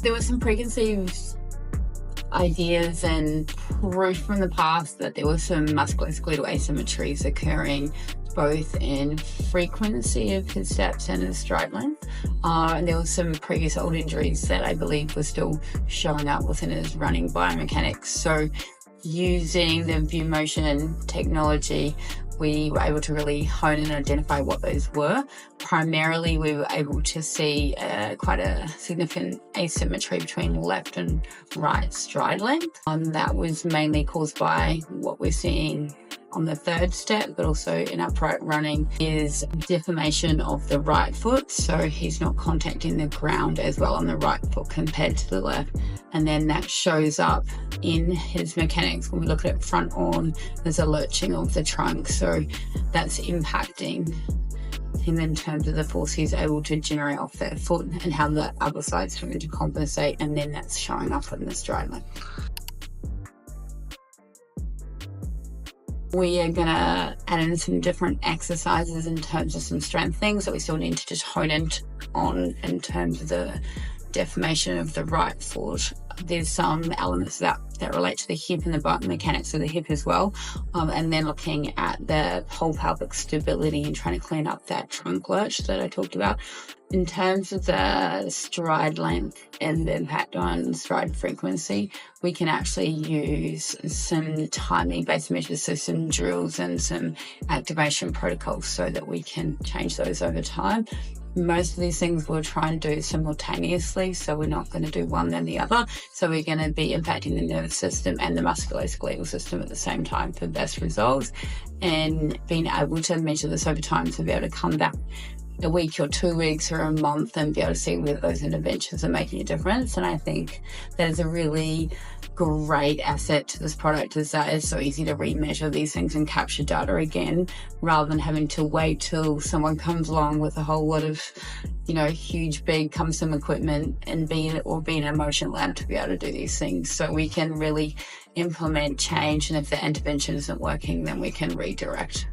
There were some preconceived ideas and proof from the past that there were some musculoskeletal asymmetries occurring both in frequency of his steps and his stride length. And there were some previous old injuries that I believe were still showing up within his running biomechanics. So using the VueMotion technology, we were able to really hone and identify what those were. Primarily, we were able to see quite a significant asymmetry between left and right stride length. That was mainly caused by what we're seeing on the third step, but also in upright running, is deformation of the right foot. So he's not contacting the ground as well on the right foot compared to the left. And then that shows up in his mechanics. When we look at it front on, there's a lurching of the trunk. So that's impacting him in terms of the force he's able to generate off that foot and how the other side's having to compensate. And then that's showing up in the stride length. We are going to add in some different exercises in terms of some strength things that we still need to just hone in on in terms of the deformation of the right foot. There's some elements that relate to the hip and the biomechanics of the hip as well. And then looking at the whole pelvic stability and trying to clean up that trunk lurch that I talked about. In terms of the stride length and the impact on stride frequency, we can actually use some timing-based measures, so some drills and some activation protocols so that we can change those over time. Most of these things we'll try and do simultaneously, so we're not going to do one then the other. So we're going to be impacting the nervous system and the musculoskeletal system at the same time for best results, and being able to measure this over time to be able to come back a week or 2 weeks or a month and be able to see whether those interventions are making a difference. And I think that is a really great asset to this product, is that it's so easy to remeasure these things and capture data again, rather than having to wait till someone comes along with a whole lot of, huge, big cumbersome equipment and be in a motion lab to be able to do these things. So we can really implement change, and if the intervention isn't working, then we can redirect.